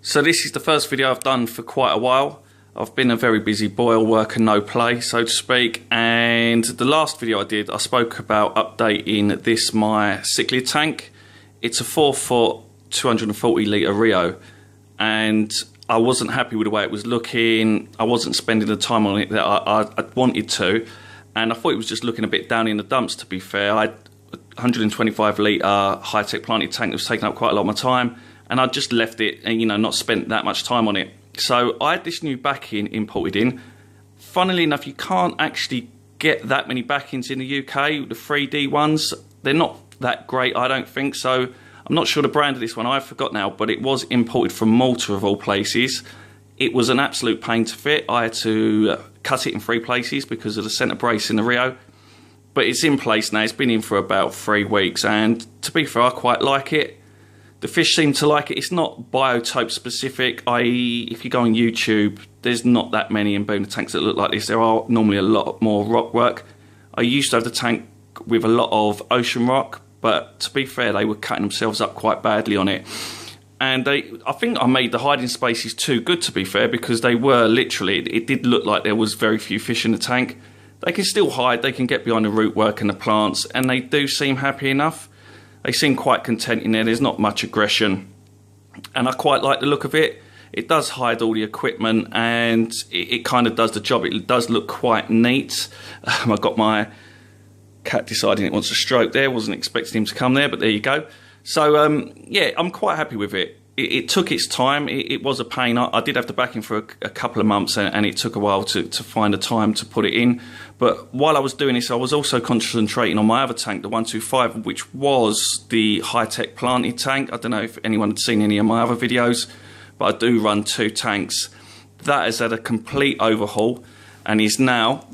So this is the first video I've done for quite a while. I've been a very busy boy, all work and no play, so to speak. And the last video I did, I spoke about updating this, my Chiclid tank. It's a 4 foot, 240 litre Rio. And I wasn't happy with the way it was looking. I wasn't spending the time on it that I wanted to. And I thought it was just looking a bit down in the dumps, to be fair. I had a 125 litre high-tech planted tank that was taking up quite a lot of my time. And I just left it and, not spent that much time on it. So I had this new backing imported in. Funnily enough, you can't actually get that many backings in the UK. The 3D ones, they're not that great, I don't think. So I'm not sure the brand of this one, I forgot now, but it was imported from Malta of all places. It was an absolute pain to fit. I had to cut it in 3 places because of the centre brace in the Rio. But it's in place now. It's been in for about 3 weeks. And to be fair, I quite like it. The fish seem to like it. It's not biotope specific, i.e. if you go on YouTube, there's not that many Mbuna tanks that look like this. There are normally a lot more rock work. I used to have the tank with a lot of ocean rock, but to be fair, they were cutting themselves up quite badly on it. And I think I made the hiding spaces too good, to be fair, because they were literally, it did look like there was very few fish in the tank. They can still hide, they can get behind the root work and the plants, and they do seem happy enough. They seem quite content in there. There's not much aggression. And I quite like the look of it. It does hide all the equipment and it kind of does the job. It does look quite neat. I've got my cat deciding it wants a stroke there. Wasn't expecting him to come there, but there you go. So, yeah, I'm quite happy with it. It took its time. It was a pain. I did have the backing for a couple of months and it took a while to find the time to put it in. But while I was doing this, I was also concentrating on my other tank, the 125, which was the high-tech planted tank. I don't know if anyone had seen any of my other videos, but I do run 2 tanks. That has had a complete overhaul and is now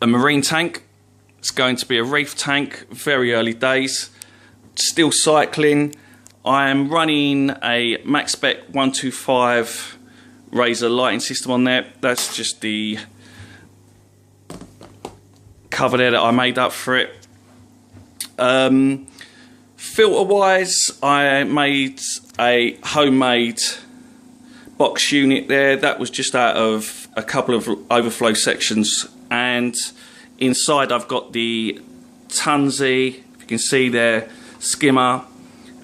a marine tank. It's going to be a reef tank, very early days. Still cycling. I am running a max spec 125 Razor lighting system on there. That's just the cover there that I made up for it. Filter wise, I made a homemade box unit there. That was just out of a couple of overflow sections, and inside I've got the Tunzi, if you can see there, skimmer,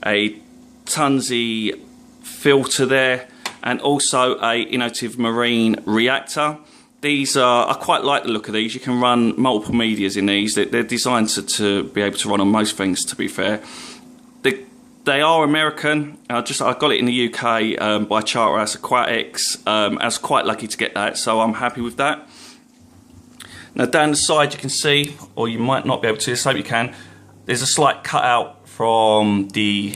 a Tunzi filter there, and also a innovative marine reactor. These are, I quite like the look of these. You can run multiple medias in these. They're designed to be able to run on most things, to be fair. They are American. I got it in the UK by Charterhouse Aquatics. I was quite lucky to get that, so I'm happy with that. Now down the side you can see, or you might not be able to, so you can, there's a slight cutout from the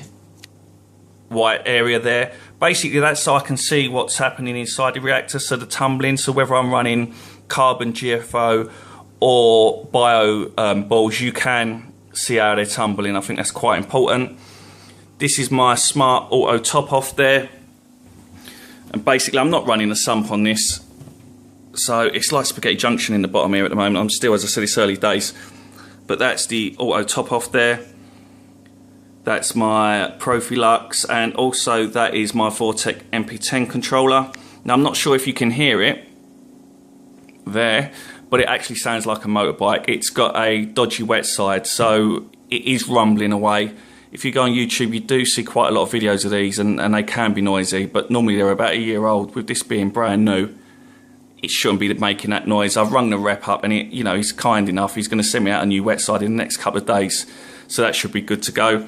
white area there. Basically that's so I can see what's happening inside the reactor, so the tumbling, so whether I'm running carbon GFO or bio balls, you can see how they're tumbling. I think that's quite important. This is my smart auto top off there, and basically I'm not running a sump on this, so it's like spaghetti junction in the bottom here at the moment. I'm still, as I said, it's early days, but that's the auto top off there. That's my Profilux, and also that is my Vortec MP10 controller. Now I'm not sure if you can hear it there, but it actually sounds like a motorbike. It's got a dodgy wet side, so it is rumbling away. If you go on YouTube, you do see quite a lot of videos of these, and they can be noisy, but normally they're about a year old. With this being brand new, it shouldn't be making that noise. I've rung the rep up, and he's kind enough. He's going to send me out a new wet side in the next couple of days, so that should be good to go.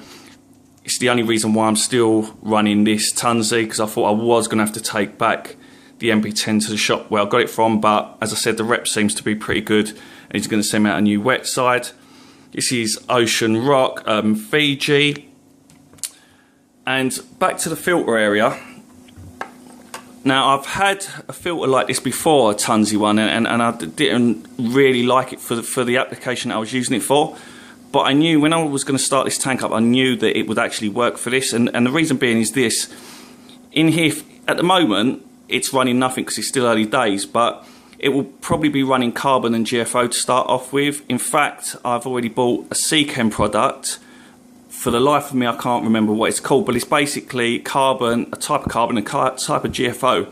It's the only reason why I'm still running this Tunzi, because I thought I was going to have to take back the MP10 to the shop where I got it from, but as I said, the rep seems to be pretty good, and he's going to send me out a new wet side. This is Ocean Rock, Fiji. And back to the filter area. Now I've had a filter like this before, a Tunzi one, and I didn't really like it for the application I was using it for. But I knew when I was going to start this tank up, I knew that it would actually work for this. And the reason being is this. In here, at the moment, it's running nothing because it's still early days, but it will probably be running carbon and GFO to start off with. In fact, I've already bought a Seachem product For the life of me, I can't remember what it's called, but it's basically carbon, a type of carbon, a type of GFO,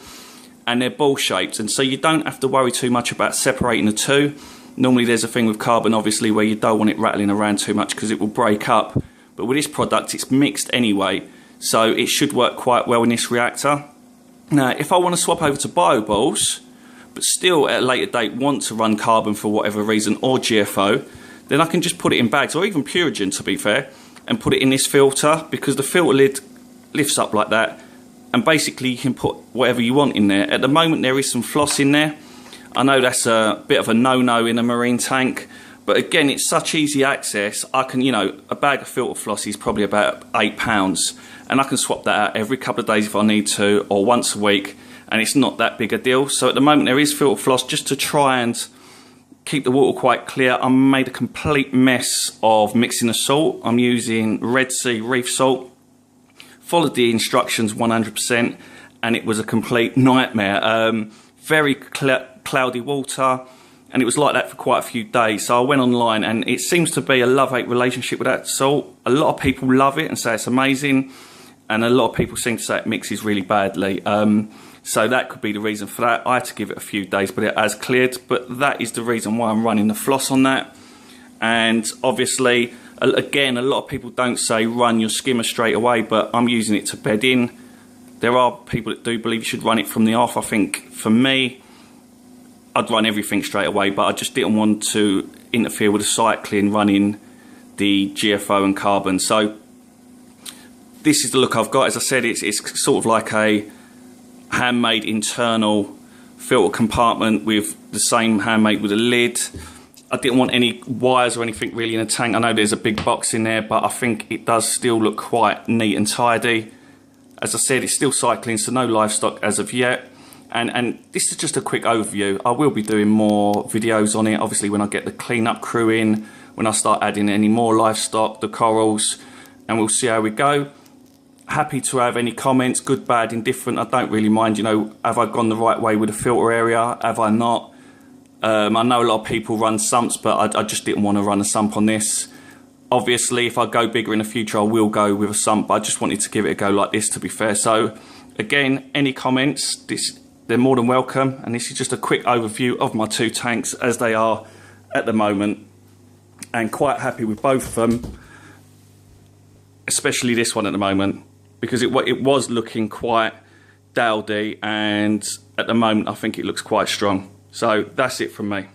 and they're ball shaped, and so you don't have to worry too much about separating the two. Normally there's a thing with carbon, obviously, where you don't want it rattling around too much because it will break up, but with this product it's mixed anyway, so it should work quite well in this reactor. Now if I want to swap over to bio balls, but still at a later date want to run carbon for whatever reason, or GFO, then I can just put it in bags, or even Purigen to be fair, and put it in this filter, because the filter lid lifts up like that, and basically you can put whatever you want in there. At the moment there is some floss in there. I know that's a bit of a no-no in a marine tank, but again it's such easy access. I can, you know, a bag of filter floss is probably about £8, and I can swap that out every couple of days if I need to, or once a week, and it's not that big a deal. So at the moment there is filter floss just to try and keep the water quite clear. I made a complete mess of mixing the salt. I'm using Red Sea reef salt. Followed the instructions 100%, and it was a complete nightmare. Very cloudy water, and it was like that for quite a few days. So I went online, and it seems to be a love-hate relationship with that salt. A lot of people love it and say it's amazing, and a lot of people seem to say it mixes really badly. So that could be the reason for that. I had to give it a few days, but it has cleared. But that is the reason why I'm running the floss on that. And obviously, again, a lot of people don't say run your skimmer straight away, but I'm using it to bed in. There are people that do believe you should run it from the off. I think for me, I'd run everything straight away, but I just didn't want to interfere with the cycling running the GFO and carbon. So this is the look I've got. As I said, it's sort of like a handmade internal filter compartment with the same handmade with a lid. I didn't want any wires or anything really in the tank. I know there's a big box in there, but I think it does still look quite neat and tidy. As I said, it's still cycling, so no livestock as of yet. And this is just a quick overview. I will be doing more videos on it, obviously when I get the cleanup crew in, when I start adding any more livestock, the corals, and we'll see how we go. Happy to have any comments, good, bad, indifferent. I don't really mind, you know, have I gone the right way with the filter area? Have I not? I know a lot of people run sumps, but I just didn't want to run a sump on this. Obviously, if I go bigger in the future, I will go with a sump, but I just wanted to give it a go like this, to be fair. So, again, any comments, they're more than welcome. And this is just a quick overview of my two tanks as they are at the moment. And quite happy with both of them, especially this one at the moment, because it was looking quite dowdy, and at the moment I think it looks quite strong. So that's it from me.